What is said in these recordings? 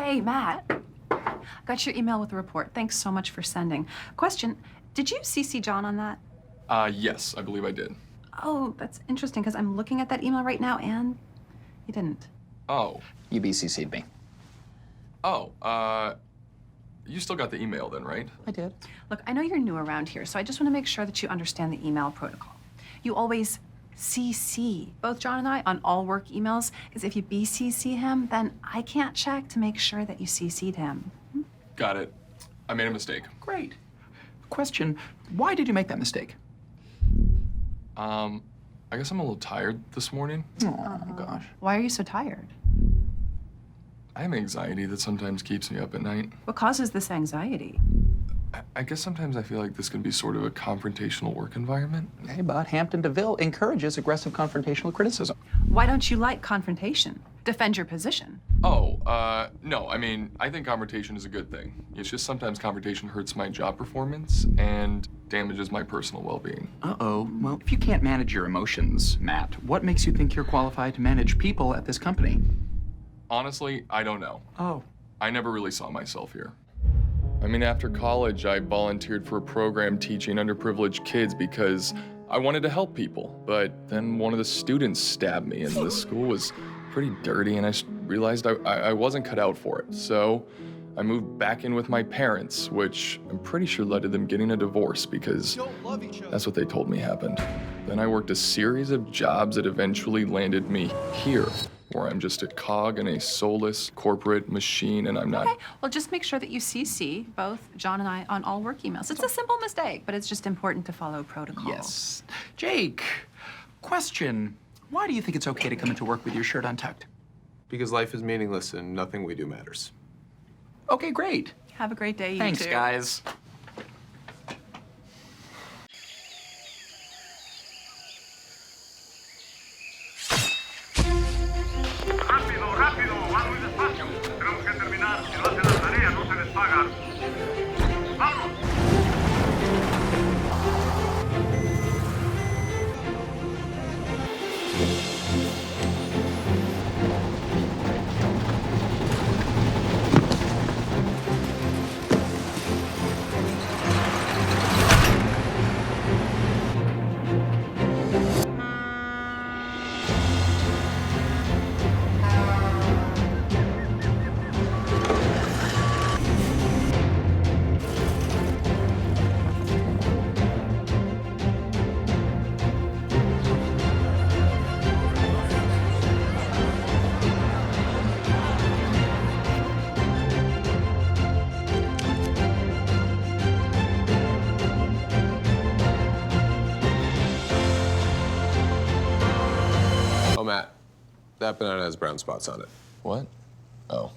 Hey, Matt. Got your email with the report. Thanks so much for sending. Question, did you CC John on that? Yes, I believe I did. Oh, that's interesting, because I'm looking at that email right now, and you didn't. Oh. You BCC'd me. Oh, you still got the email then, right? I did. Look, I know you're new around here, so I just want to make sure that you understand the email protocol. You always CC both John and I on all work emails, because if you BCC him, then I can't check to make sure that you CC'd him. Got it. I made a mistake. Great. Question, why did you make that mistake? I guess I'm a little tired this morning. Oh, gosh. Why are you so tired? I have anxiety that sometimes keeps me up at night. What causes this anxiety? I guess sometimes I feel like this can be sort of a confrontational work environment. Hey, but Hampton DeVille encourages aggressive confrontational criticism. Why don't you like confrontation? Defend your position. Oh, no, I mean, I think confrontation is a good thing. It's just sometimes confrontation hurts my job performance and damages my personal well-being. Uh-oh. Well, if you can't manage your emotions, Matt, what makes you think you're qualified to manage people at this company? Honestly, I don't know. Oh. I never really saw myself here. I mean, after college, I volunteered for a program teaching underprivileged kids because I wanted to help people. But then one of the students stabbed me, and the school was pretty dirty, and I realized I wasn't cut out for it. So I moved back in with my parents, which I'm pretty sure led to them getting a divorce because that's what they told me happened. Then I worked a series of jobs that eventually landed me here, where I'm just a cog in a soulless corporate machine, and I'm not... Okay, well, just make sure that you CC both John and I on all work emails. It's a simple mistake, but it's just important to follow protocol. Yes. Jake, question. Why do you think it's okay to come into work with your shirt untucked? Because life is meaningless and nothing we do matters. Okay, great. Have a great day, you Thanks, two. guys. Rápido, rápido, va muy despacio. Tenemos que terminar. Si no hace la tarea, no se les paga. ¡Vamos! Oh, Matt, that banana has brown spots on it. What? Oh,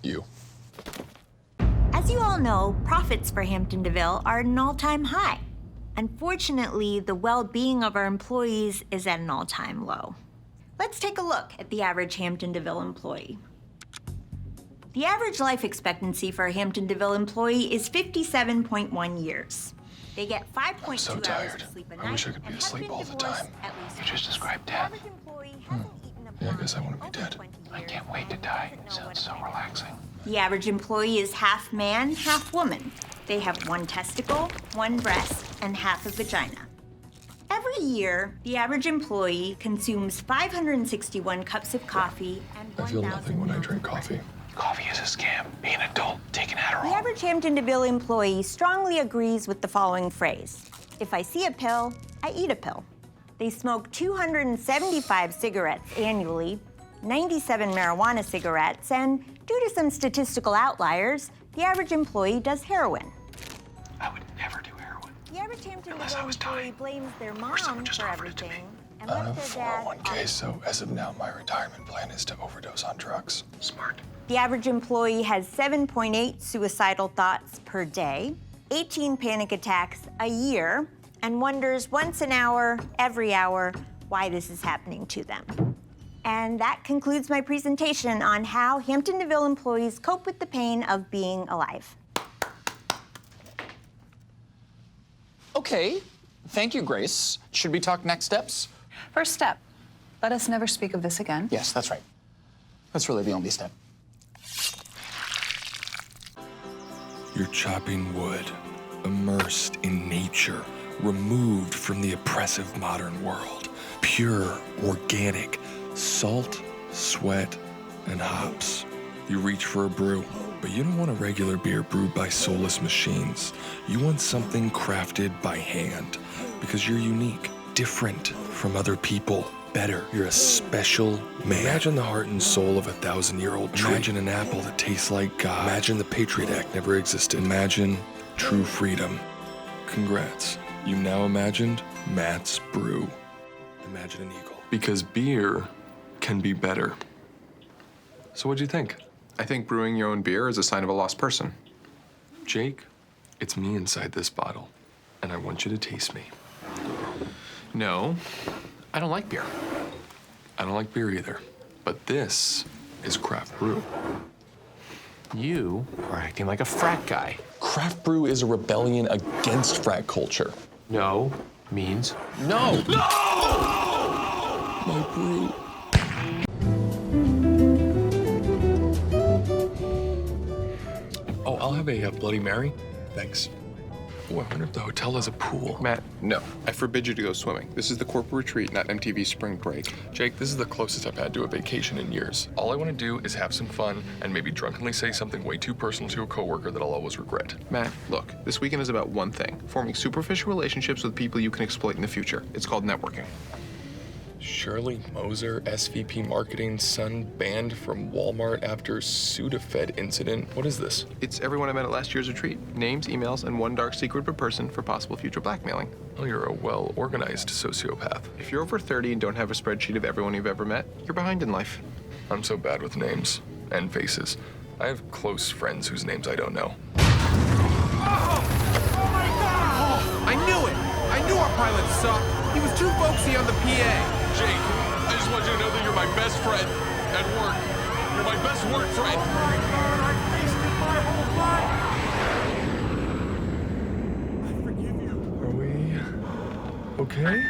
you. As you all know, profits for Hampton DeVille are at an all-time high. Unfortunately, the well-being of our employees is at an all-time low. Let's take a look at the average Hampton DeVille employee. The average life expectancy for a Hampton DeVille employee is 57.1 years. They get 5.2 so hours tired. of sleep a I night wish I could be and have asleep been all the divorced time. at least You just once. described The death. average employee hasn't eaten a Yeah, I pound guess I wanna in be over dead. 20 I years can't wait to and die. doesn't It know sounds what so to do. relaxing. The average employee is half man, half woman. They have one testicle, one breast, and half a vagina. Every year, the average employee consumes 561 cups of coffee and I feel 1,000 nothing when I pounds of drink bread. coffee. Coffee is a scam. Be an adult. Take an Adderall. The average Hampton DeVille employee strongly agrees with the following phrase: if I see a pill, I eat a pill. They smoke 275 cigarettes annually, 97 marijuana cigarettes, and due to some statistical outliers, the average employee does heroin. I would never do heroin. The average Hampton Unless DeVille I was employee dying. blames their Or mom someone just for offered it to me. everything and I lets have their dad 401k, so as of now, my retirement plan is to overdose on drugs. Smart. The average employee has 7.8 suicidal thoughts per day, 18 panic attacks a year, and wonders once an hour, every hour, why this is happening to them. And that concludes my presentation on how Hampton DeVille employees cope with the pain of being alive. Okay. Thank you, Grace. Should we talk next steps? First step, let us never speak of this again. Yes, that's right. That's really the only step. You're chopping wood, immersed in nature, removed from the oppressive modern world. Pure, organic, salt, sweat, and hops. You reach for a brew, but you don't want a regular beer brewed by soulless machines. You want something crafted by hand, because you're unique, different from other people. Better, you're a special man. Imagine the heart and soul of a 1,000-year-old tree. Imagine an apple that tastes like God. Imagine the Patriot Act never existed. Imagine true freedom. Congrats. You now imagined Matt's Brew. Imagine an eagle. Because beer can be better. So what'd you think? I think brewing your own beer is a sign of a lost person. Jake, it's me inside this bottle, and I want you to taste me. No, I don't like beer. I don't like beer either, but this is craft brew. You are acting like a frat guy. Craft brew is a rebellion against frat culture. No means no. My brew. Oh, I'll have a Bloody Mary. Thanks. Oh, I wonder if the hotel has a pool. Matt, no. I forbid you to go swimming. This is the corporate retreat, not MTV spring break. Jake, this is the closest I've had to a vacation in years. All I want to do is have some fun and maybe drunkenly say something way too personal to a coworker that I'll always regret. Matt, look, this weekend is about one thing: forming superficial relationships with people you can exploit in the future. It's called networking. Shirley Moser, SVP Marketing, son banned from Walmart after Sudafed incident. What is this? It's everyone I met at last year's retreat. Names, emails, and one dark secret per person for possible future blackmailing. Oh, you're a well-organized sociopath. If you're over 30 and don't have a spreadsheet of everyone you've ever met, you're behind in life. I'm so bad with names and faces. I have close friends whose names I don't know. I knew it! I knew our pilot sucked. He was too folksy on the PA. Jake, I just want you to know that you're my best friend at work. You're my best work friend. Are we okay?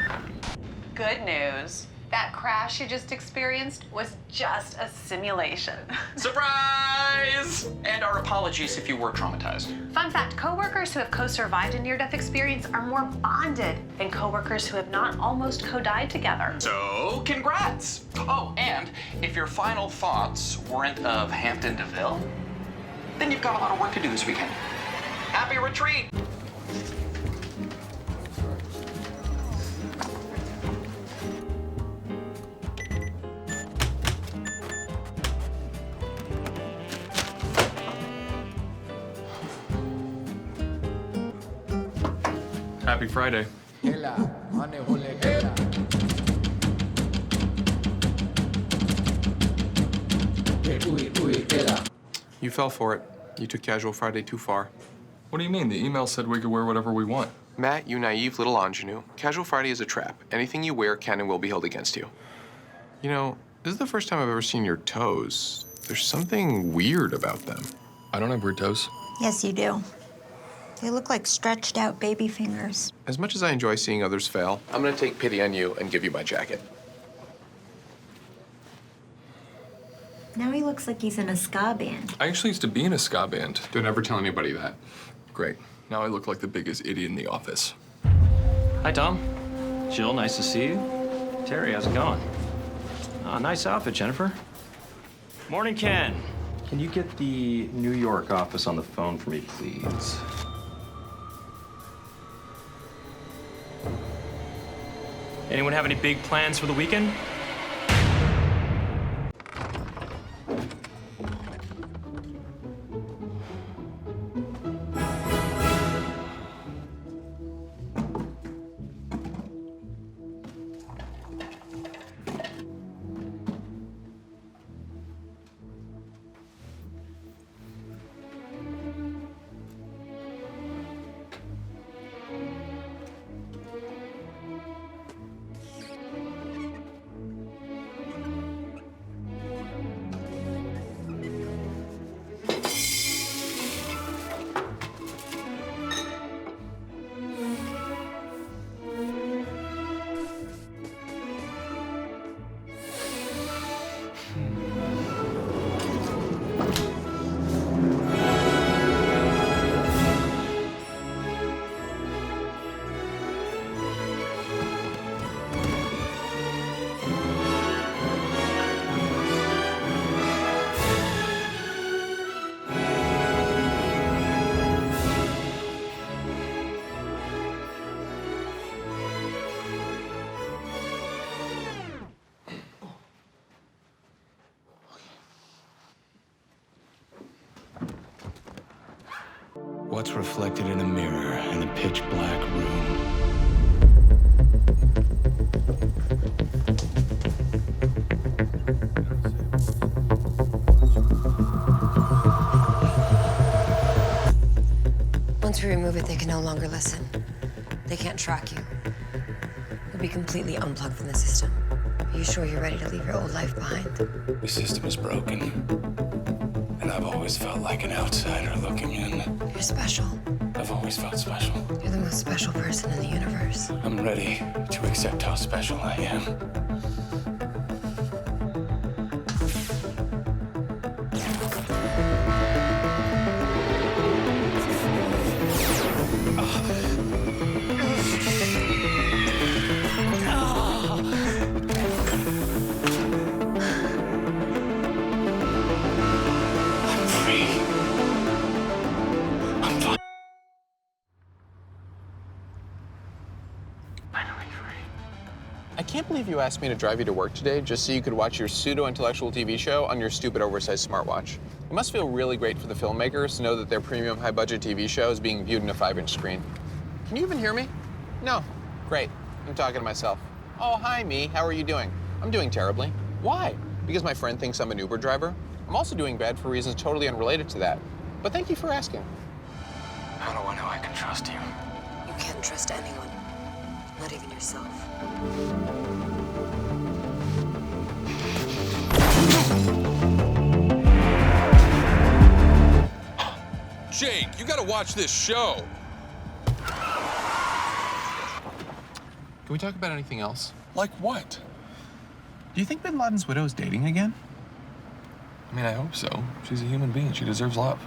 Good news. That crash you just experienced was just a simulation. Surprise! And our apologies if you were traumatized. Fun fact, coworkers who have co-survived a near-death experience are more bonded than coworkers who have not almost co-died together. So, congrats! Oh, and if your final thoughts weren't of Hampton DeVille, then you've got a lot of work to do this weekend. Happy retreat! Happy Friday. You fell for it. You took Casual Friday too far. What do you mean? The email said we could wear whatever we want. Matt, you naive little ingenue. Casual Friday is a trap. Anything you wear can and will be held against you. You know, this is the first time I've ever seen your toes. There's something weird about them. I don't have weird toes. Yes, you do. They look like stretched out baby fingers. As much as I enjoy seeing others fail, I'm gonna take pity on you and give you my jacket. Now he looks like he's in a ska band. I actually used to be in a ska band. Don't ever tell anybody that. Great. Now I look like the biggest idiot in the office. Hi, Tom. Jill, nice to see you. Terry, how's it going? Nice outfit, Jennifer. Morning, Ken. Can you get the New York office on the phone for me, please? Anyone have any big plans for the weekend? what's reflected in a mirror in a pitch black room. Once we remove it, they can no longer listen. They can't track you. You'll be completely unplugged from the system. Are you sure you're ready to leave your old life behind? The system is broken, and I've always felt like an outsider looking in. You're special. I've always felt special. You're the most special person in the universe. I'm ready to accept how special I am. I can't believe you asked me to drive you to work today just so you could watch your pseudo-intellectual TV show on your stupid oversized smartwatch. It must feel really great for the filmmakers to know that their premium high-budget TV show is being viewed in a 5-inch screen. Can you even hear me? No. Great. I'm talking to myself. Oh, hi, me. How are you doing? I'm doing terribly. Why? Because my friend thinks I'm an Uber driver? I'm also doing bad for reasons totally unrelated to that. But thank you for asking. How do I know I can trust you? You can't trust anyone, not even yourself. Jake, you gotta watch this show. Can we talk about anything else? Like what? Do you think Bin Laden's widow is dating again? I mean, I hope so. She's a human being. She deserves love.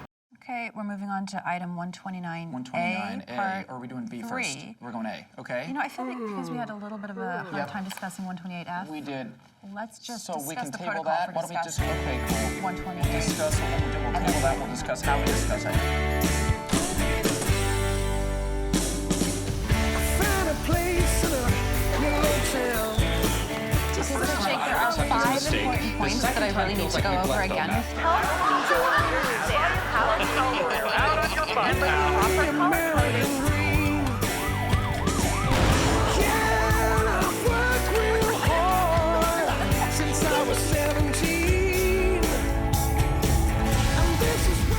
Okay, we're moving on to item 129A. 129A, or are we doing B first? We're going A, okay? You know, I feel like because we had a little bit of a hard time discussing 128F. We did. Let's just So discuss we can the table protocol that? for Why don't we just, discussing okay, cool. 128. We'll discuss what we'll do. We'll table that. We'll discuss how we discuss it. So, Jake, there are 5 important points that I really need to go over again. Help me to understand how to and with proper color coding.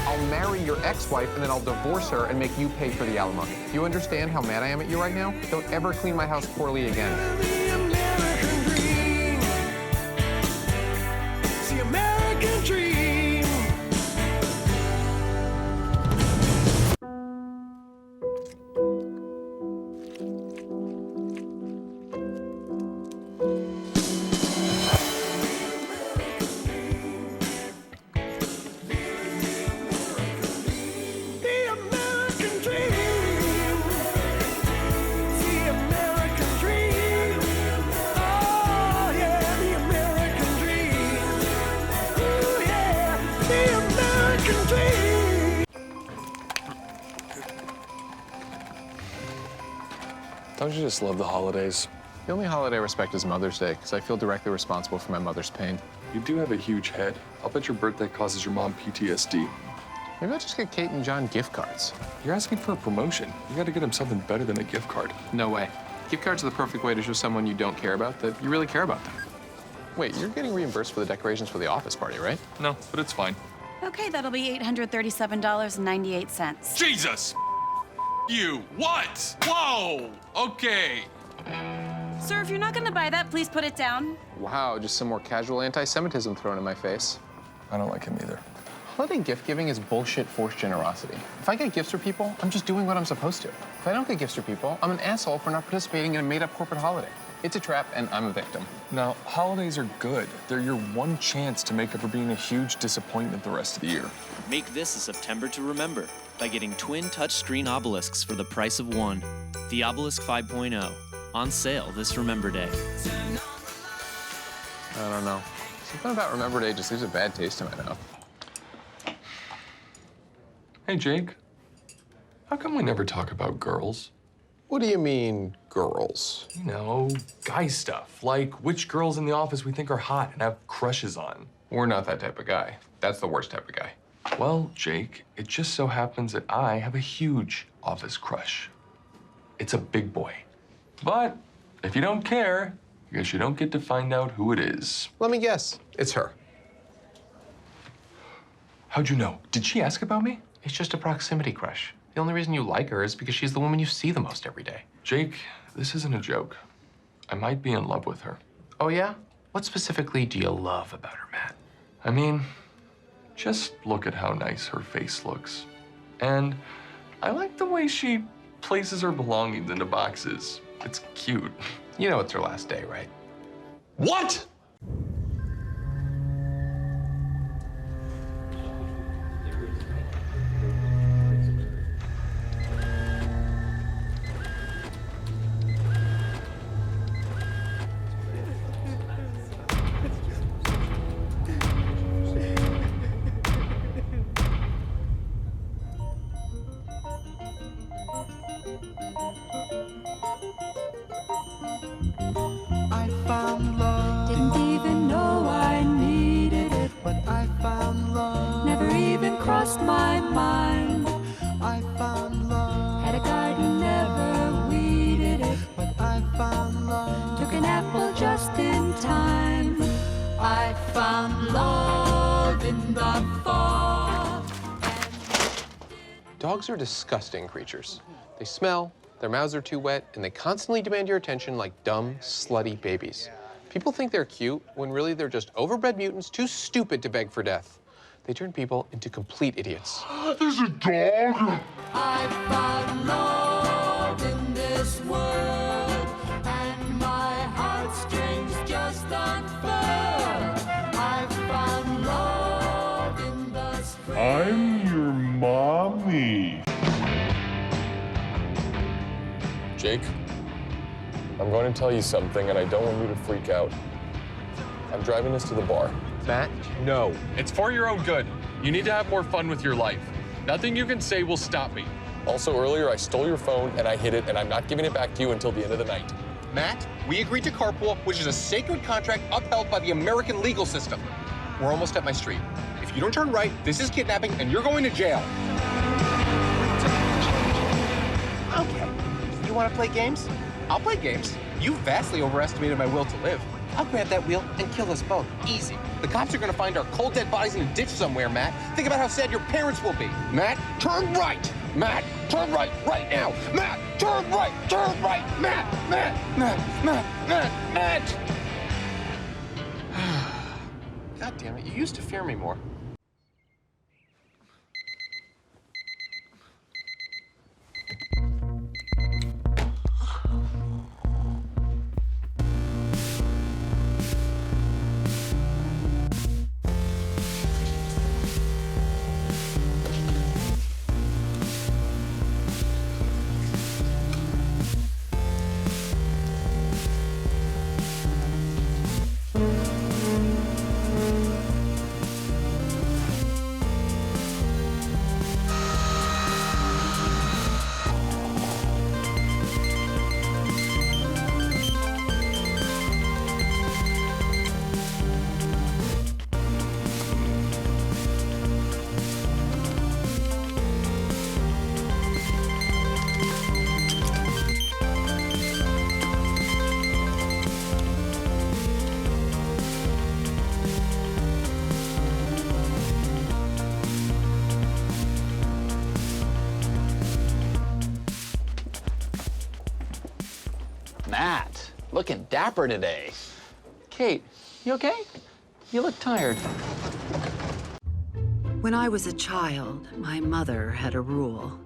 I'll marry your ex-wife and then I'll divorce her and make you pay for the alimony. Do you understand how mad I am at you right now? Don't ever clean my house poorly again. Don't you just love the holidays? The only holiday I respect is Mother's Day, because I feel directly responsible for my mother's pain. You do have a huge head. I'll bet your birthday causes your mom PTSD. Maybe I'll just get Kate and John gift cards. You're asking for a promotion. You gotta get him something better than a gift card. No way. Gift cards are the perfect way to show someone you don't care about that you really care about them. Wait, you're getting reimbursed for the decorations for the office party, right? No, but it's fine. Okay, that'll be $837.98. Jesus! You! What? Whoa! Okay. Sir, if you're not gonna buy that, please put it down. Wow, just some more casual anti-Semitism thrown in my face. I don't like him either. Holiday gift giving is bullshit forced generosity. If I get gifts for people, I'm just doing what I'm supposed to. If I don't get gifts for people, I'm an asshole for not participating in a made-up corporate holiday. It's a trap, and I'm a victim. Now, holidays are good. They're your one chance to make up for being a huge disappointment the rest of the year. Make this a September to remember by getting twin touchscreen obelisks for the price of one. The Obelisk 5.0, on sale this Remember Day. I don't know. Something about Remember Day just leaves a bad taste in my mouth. Hey, Jake. How come we never talk about girls? What do you mean, girls? You know, guy stuff. Like which girls in the office we think are hot and have crushes on. We're not that type of guy. That's the worst type of guy. Well, Jake, it just so happens that I have a huge office crush. It's a big boy. But if you don't care, I guess you don't get to find out who it is. Let me guess. It's her. How'd you know? Did she ask about me? It's just a proximity crush. The only reason you like her is because she's the woman you see the most every day. Jake, this isn't a joke. I might be in love with her. Oh, yeah? What specifically do you love about her, Matt? I mean, just look at how nice her face looks. And I like the way she places her belongings into boxes. It's cute. You know it's her last day, right? What? I found love. Didn't even know I needed it, but I found love. Never even crossed my mind. I found love. Had a garden, never weeded it, but I found love. Took an apple just in time. I found love in the fall. Dogs are disgusting creatures. They smell, their mouths are too wet, and they constantly demand your attention like dumb, slutty babies. People think they're cute when really they're just overbred mutants too stupid to beg for death. They turn people into complete idiots. There's a dog. I found love in this world, and my heartstrings just unfurled. I found love in the spring. I'm your mommy. Jake, I'm going to tell you something, and I don't want you to freak out. I'm driving us to the bar. Matt, no. It's for your own good. You need to have more fun with your life. Nothing you can say will stop me. Also, earlier, I stole your phone, and I hid it, and I'm not giving it back to you until the end of the night. Matt, we agreed to carpool, which is a sacred contract upheld by the American legal system. We're almost at my street. If you don't turn right, this is kidnapping, and you're going to jail. Okay. You want to play games? I'll play games. You vastly overestimated my will to live. I'll grab that wheel and kill us both. Easy. The cops are going to find our cold, dead bodies in a ditch somewhere, Matt. Think about how sad your parents will be. Matt, turn right. Matt, turn right now. Matt, turn right. Turn right. Matt, Matt. God damn it. You used to fear me more. Matt, looking dapper today. Kate, you okay? You look tired. When I was a child, my mother had a rule.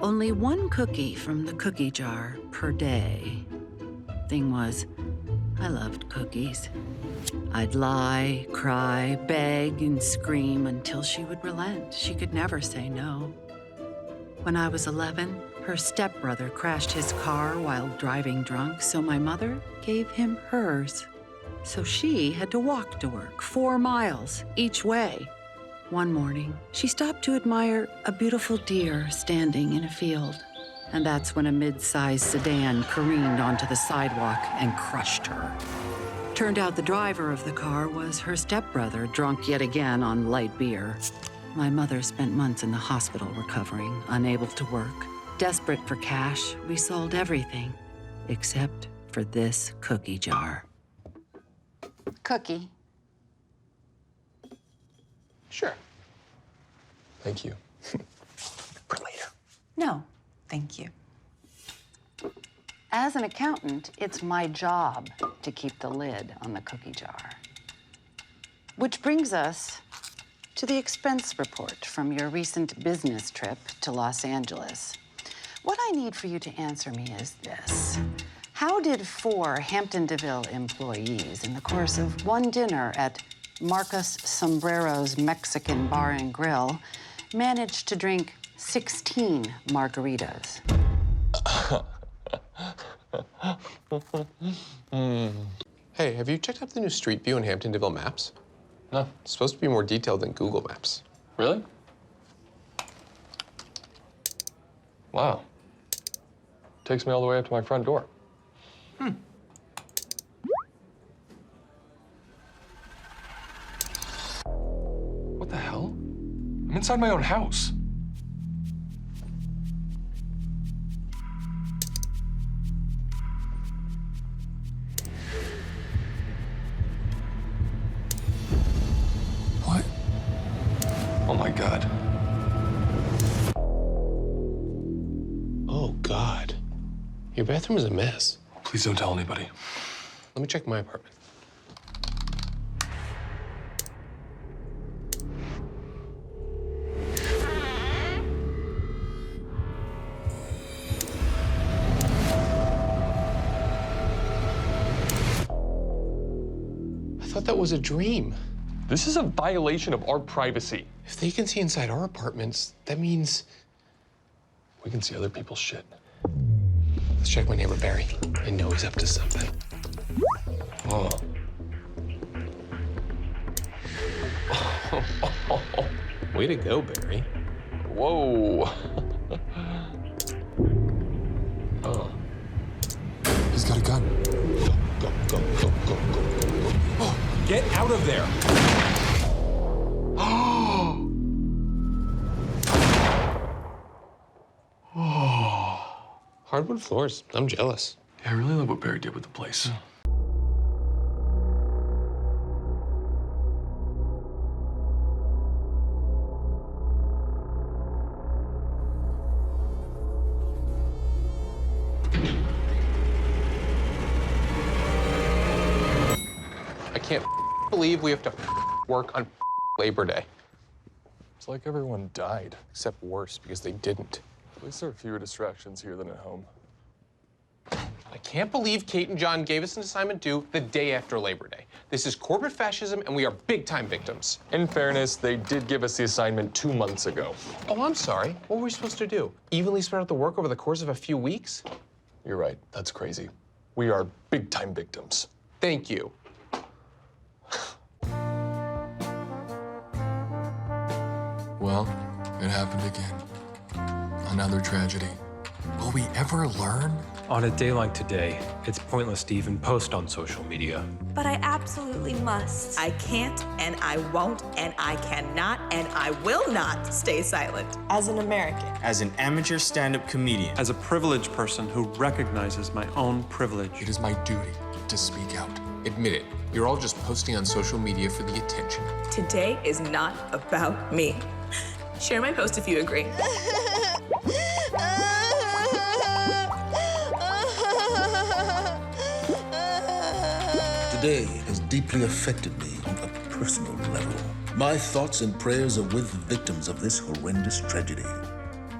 Only one cookie from the cookie jar per day. Thing was, I loved cookies. I'd lie, cry, beg, and scream until she would relent. She could never say no. When I was 11, her stepbrother crashed his car while driving drunk, so my mother gave him hers. So she had to walk to work 4 miles each way. One morning, she stopped to admire a beautiful deer standing in a field. And that's when a mid-sized sedan careened onto the sidewalk and crushed her. Turned out the driver of the car was her stepbrother, drunk yet again on light beer. My mother spent months in the hospital recovering, unable to work. Desperate for cash, we sold everything, except for this cookie jar. Cookie. Sure. Thank you. For later. No, thank you. As an accountant, it's my job to keep the lid on the cookie jar. Which brings us to the expense report from your recent business trip to Los Angeles. What I need for you to answer me is this. How did 4 Hampton DeVille employees, in the course of one dinner at Marcus Sombrero's Mexican Bar and Grill, manage to drink 16 margaritas? Hey, have you checked out the new Street View in Hampton DeVille maps? No. It's supposed to be more detailed than Google Maps. Really? Wow. Takes me all the way up to my front door. What the hell? I'm inside my own house. What? Oh my God. Oh, God. Your bathroom is a mess. Please don't tell anybody. Let me check my apartment. I thought that was a dream. This is a violation of our privacy. If they can see inside our apartments, that means We can see other people's shit. Let's check my neighbor, Barry. I know he's up to something. Oh. Way to go, Barry. Whoa. Oh. He's got a gun. Go, go, go, go, go, go, go. Oh, get out of there. Hardwood floors. I'm jealous. Yeah, I really love what Barry did with the place. I can't believe we have to work on Labor Day. It's like everyone died. Except worse, because they didn't. At least there are fewer distractions here than at home. I can't believe Kate and John gave us an assignment due the day after Labor Day. This is corporate fascism, and we are big-time victims. In fairness, they did give us the assignment 2 months ago. Oh, I'm sorry. What were we supposed to do? Evenly spread out the work over the course of a few weeks? You're right. That's crazy. We are big-time victims. Thank you. Well, it happened again. Another tragedy. Will we ever learn? On a day like today, it's pointless to even post on social media. But I absolutely must. I can't, and I won't, and I cannot, and I will not stay silent. As an American. As an amateur stand-up comedian. As a privileged person who recognizes my own privilege. It is my duty to speak out. Admit it. You're all just posting on social media for the attention. Today is not about me. Share my post if you agree. Today has deeply affected me on a personal level. My thoughts and prayers are with the victims of this horrendous tragedy.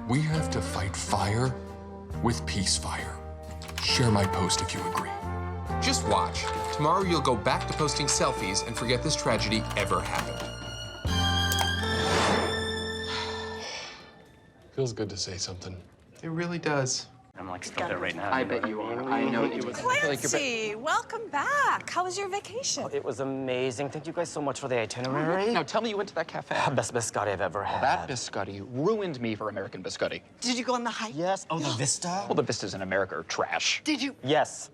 We have to fight fire with peace fire. Share my post if you agree. Just watch. Tomorrow you'll go back to posting selfies and forget this tragedy ever happened. Feels good to say something. It really does. I'm like still there right now. I bet you are. I know you would. Clancy, welcome back. How was your vacation? It was amazing. Thank you guys so much for the itinerary. Now tell me you went to that cafe. Best biscotti I've ever had. That biscotti ruined me for American biscotti. Did you go on the hike? Yes. Oh, the Vista? Well, the vistas in America are trash. Did you? Yes.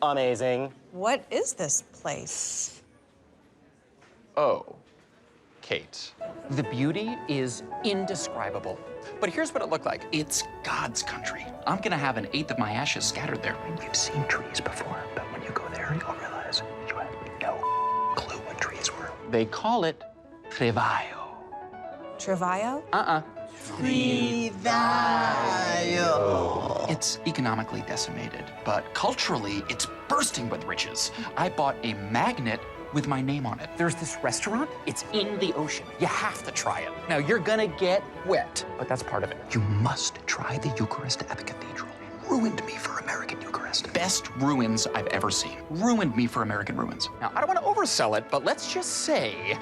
Amazing. What is this place? Oh. Kate, the beauty is indescribable. But here's what it looked like. It's God's country. I'm gonna have an eighth of my ashes scattered there. You've seen trees before, but when you go there, you'll realize you had no clue what trees were. They call it Trevallo. Trevallo? Trevallo. It's economically decimated, but culturally, it's bursting with riches. I bought a magnet with my name on it. There's this restaurant, it's in the ocean. You have to try it. Now, you're gonna get wet, but that's part of it. You must try the Eucharist at the cathedral. Ruined me for American Eucharist. Best ruins I've ever seen. Ruined me for American ruins. Now, I don't want to oversell it, but let's just say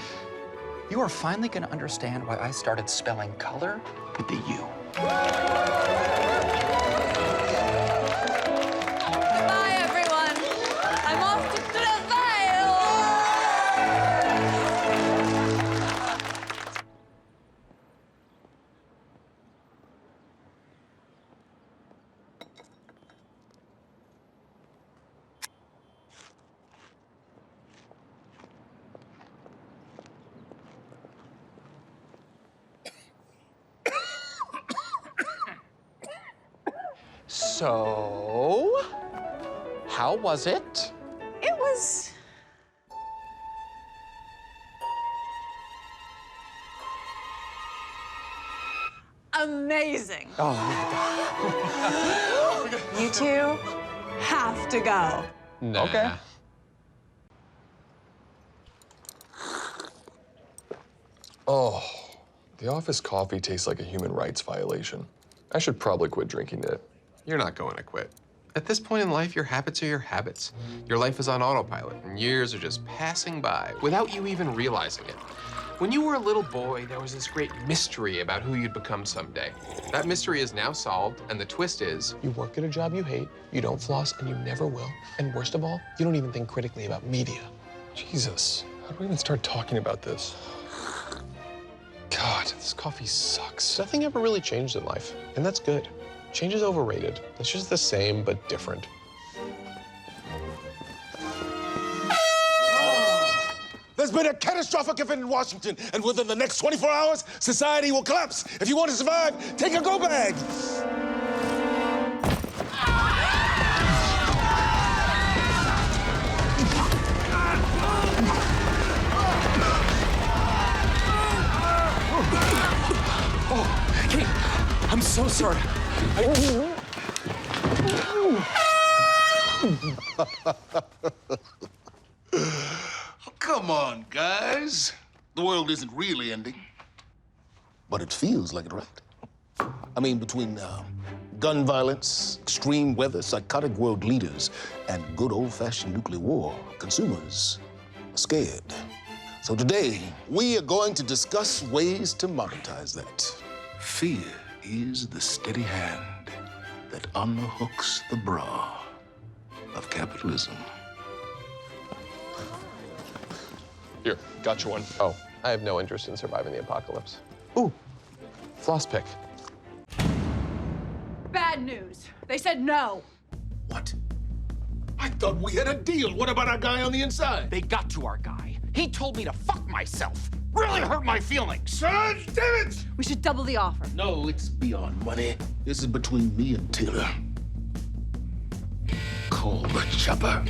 you are finally gonna understand why I started spelling color with the U. Goodbye, everyone. I'm off to Trevallo. So, how was it? It was... amazing. Oh, You two have to go. Nah. Okay. Oh, the office coffee tastes like a human rights violation. I should probably quit drinking it. You're not going to quit. At this point in life, your habits are your habits. Your life is on autopilot, and years are just passing by without you even realizing it. When you were a little boy, there was this great mystery about who you'd become someday. That mystery is now solved, and the twist is you work at a job you hate, you don't floss, and you never will. And worst of all, you don't even think critically about media. Jesus, how do we even start talking about this? God, this coffee sucks. Nothing ever really changed in life, and that's good. Change is overrated. It's just the same, but different. There's been a catastrophic event in Washington, and within the next 24 hours, society will collapse. If you want to survive, take a go bag. Oh, Kate, I'm so sorry. Come on, guys. The world isn't really ending. But it feels like it, right? I mean, between gun violence, extreme weather, psychotic world leaders, and good old-fashioned nuclear war, consumers are scared. So today, we are going to discuss ways to monetize that. Fear is the steady hand that unhooks the bra of capitalism. Here, got you one. Oh, I have no interest in surviving the apocalypse. Ooh, floss pick. Bad news. They said no. What? I thought we had a deal. What about our guy on the inside? They got to our guy. He told me to fuck myself. Really hurt my feelings. Son, damn it! We should double the offer. No, it's beyond money. This is between me and Taylor. Call the chopper.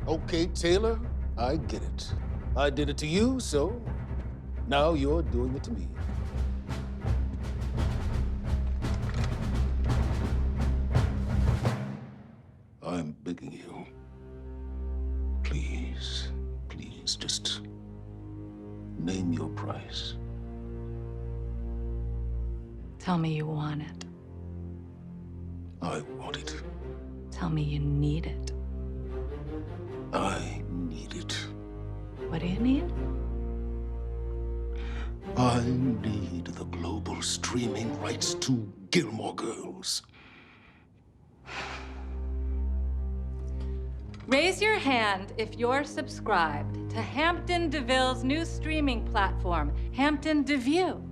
Okay, Taylor, I get it. I did it to you, so now you're doing it to me. I'm begging you. Please, please, just name your price. Tell me you want it. I want it. Tell me you need it. I need it. What do you need? I need the global streaming rights to Gilmore Girls. Raise your hand if you're subscribed to Hampton DeVille's new streaming platform, Hampton DeVille.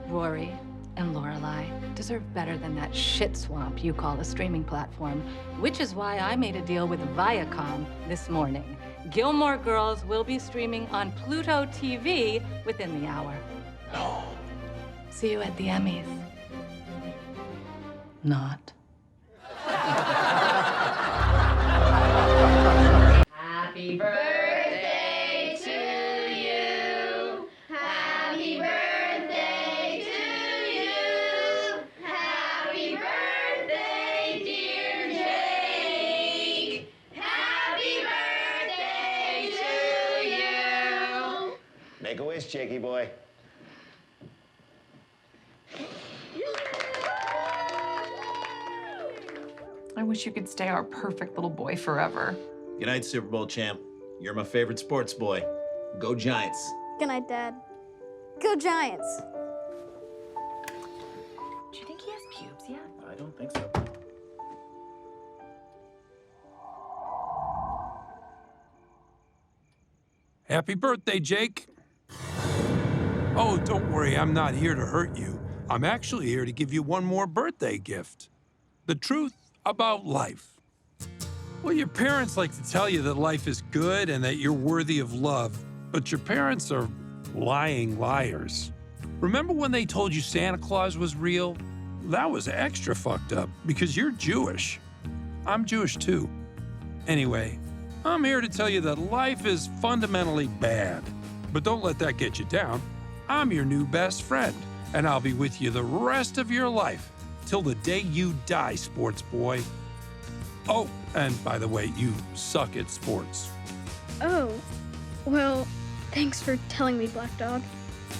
Rory and Lorelai deserve better than that shit swamp you call a streaming platform, which is why I made a deal with Viacom this morning. Gilmore Girls will be streaming on Pluto TV within the hour. No. See you at the Emmys. Not. Happy birthday to you. Happy birthday to you. Happy birthday, dear Jake. Happy birthday to you. Make a wish, Jakey boy. I wish you could stay our perfect little boy forever. Good night, Super Bowl champ. You're my favorite sports boy. Go Giants. Good night, Dad. Go Giants. Do you think he has pubes yet? I don't think so. Happy birthday, Jake. Oh, don't worry, I'm not here to hurt you. I'm actually here to give you one more birthday gift. The truth about life. Well, your parents like to tell you that life is good and that you're worthy of love, but your parents are lying liars. Remember when they told you Santa Claus was real? That was extra fucked up because you're Jewish. I'm Jewish too. Anyway, I'm here to tell you that life is fundamentally bad, but don't let that get you down. I'm your new best friend, and I'll be with you the rest of your life, till the day you die, sports boy. Oh, and by the way, you suck at sports. Oh, well, thanks for telling me, Black Dog.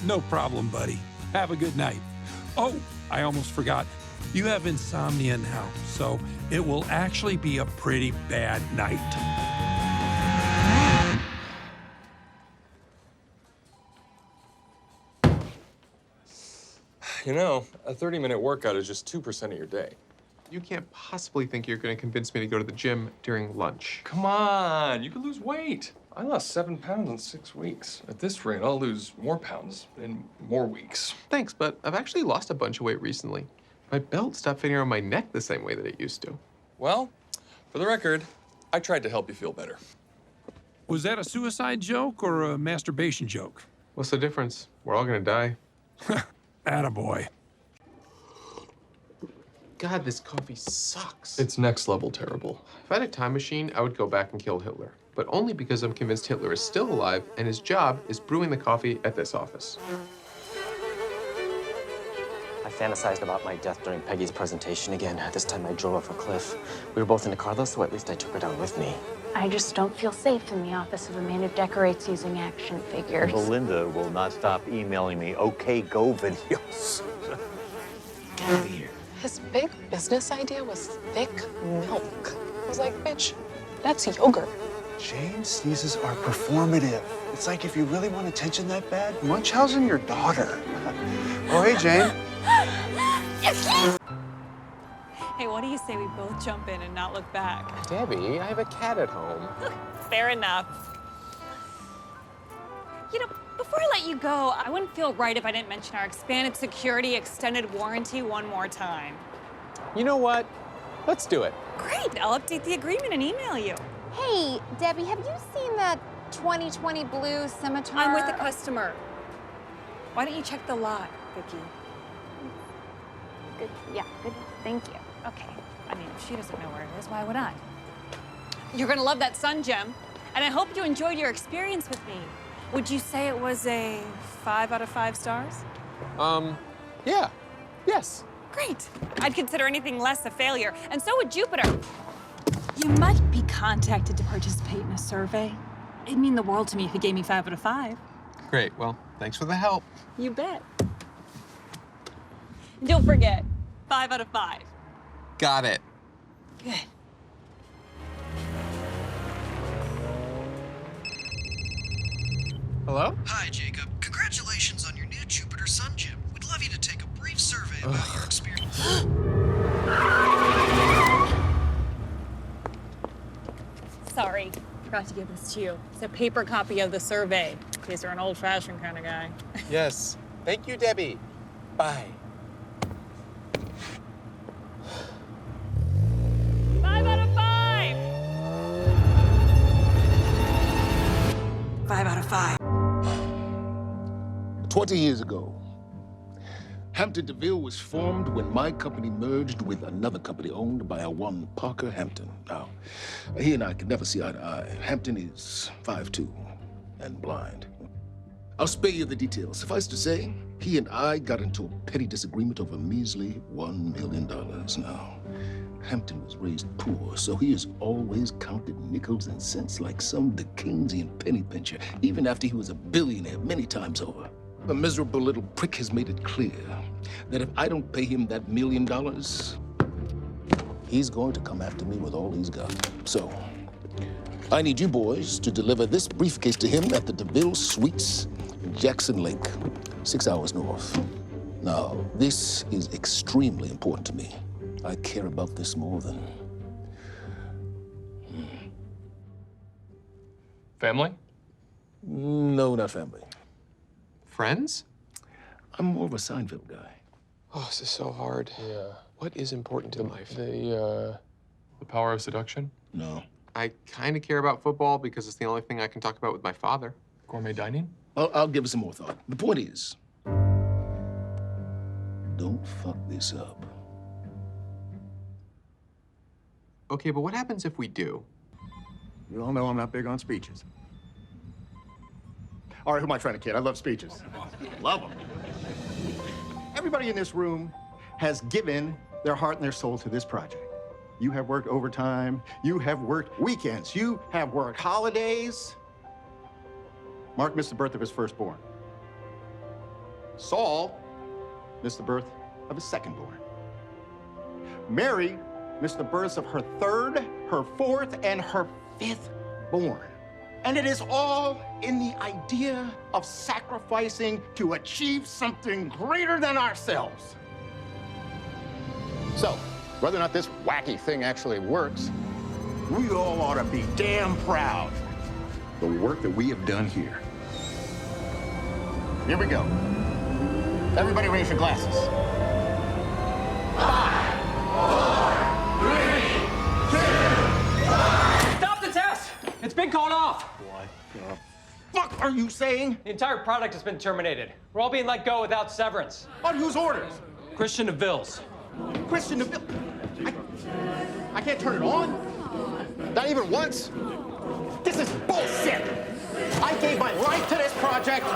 No problem, buddy. Have a good night. Oh, I almost forgot. You have insomnia now, so it will actually be a pretty bad night. You know, a 30-minute workout is just 2% of your day. You can't possibly think you're going to convince me to go to the gym during lunch. Come on, you can lose weight. I lost 7 pounds in 6 weeks. At this rate, I'll lose more pounds in more weeks. Thanks, but I've actually lost a bunch of weight recently. My belt stopped fitting around my neck the same way that it used to. Well, for the record, I tried to help you feel better. Was that a suicide joke or a masturbation joke? What's the difference? We're all going to die. Attaboy. God, this coffee sucks. It's next level terrible. If I had a time machine, I would go back and kill Hitler. But only because I'm convinced Hitler is still alive and his job is brewing the coffee at this office. I fantasized about my death during Peggy's presentation again. This time I drove off a cliff. We were both in the car though, so at least I took her down with me. I just don't feel safe in the office of a man who decorates using action figures. Belinda will not stop emailing me OK Go videos. Get out of here. His big business idea was thick milk. I was like, bitch, that's yogurt. James, these are performative. It's like if you really want attention that bad, Munchausen your daughter. Oh, hey, Jane. Hey, what do you say we both jump in and not look back? Debbie, I have a cat at home. Fair enough. You know, before I let you go, I wouldn't feel right if I didn't mention our expanded security extended warranty one more time. You know what? Let's do it. Great, I'll update the agreement and email you. Hey, Debbie, have you seen that 2020 blue scimitar? I'm with the customer. Why don't you check the lot, Vicky? Good, yeah, good, thank you. Okay, I mean, if she doesn't know where it is, why would I? You're gonna love that sun gem, and I hope you enjoyed your experience with me. Would you say it was a 5 out of 5 stars? Yeah, yes. Great. I'd consider anything less a failure, and so would Jupiter. You might be contacted to participate in a survey. It'd mean the world to me if you gave me 5 out of 5. Great, well, thanks for the help. You bet. Don't forget, 5 out of 5. Got it. Good. Hello? Hi, Jacob. Congratulations on your new Jupiter Sun Gym. We'd love you to take a brief survey about your experience. Sorry, forgot to give this to you. It's a paper copy of the survey, in case you're an old-fashioned kind of guy. Yes. Thank you, Debbie. Bye. 5. 20 years ago, Hampton DeVille was formed when my company merged with another company owned by a one Parker Hampton. Now, he and I could never see eye to eye. Hampton is 5'2" and blind. I'll spare you the details. Suffice to say, he and I got into a petty disagreement over a measly $1 million. Now, Hampton was raised poor, so he has always counted nickels and cents like some Dickensian penny pincher, even after he was a billionaire many times over. The miserable little prick has made it clear that if I don't pay him that $1 million, he's going to come after me with all he's got. So, I need you boys to deliver this briefcase to him at the DeVille Suites in Jackson Lake, 6 hours north. Now, this is extremely important to me. I care about this more than... Family? No, not family. Friends? I'm more of a Seinfeld guy. Oh, this is so hard. Yeah. What is important in life? The power of seduction? No. I kind of care about football because it's the only thing I can talk about with my father. Gourmet dining? I'll give it some more thought. The point is, don't fuck this up. Okay, but what happens if we do? You all know I'm not big on speeches. All right, who am I trying to kid? I love speeches. Love them. Everybody in this room has given their heart and their soul to this project. You have worked overtime. You have worked weekends. You have worked holidays. Mark missed the birth of his firstborn. Saul missed the birth of his secondborn. Mary missed the births of her third, her fourth, and her fifth born. And it is all in the idea of sacrificing to achieve something greater than ourselves. So, whether or not this wacky thing actually works, we all ought to be damn proud of the work that we have done here. Here we go. Everybody raise your glasses. 5, 4, 3, 2, 1. Stop the test! It's been called off. What the fuck are you saying? The entire product has been terminated. We're all being let go without severance. On whose orders? Christian DeVille's. Christian DeVille? I can't turn it on? Not even once? This is bullshit! I gave my life to this project.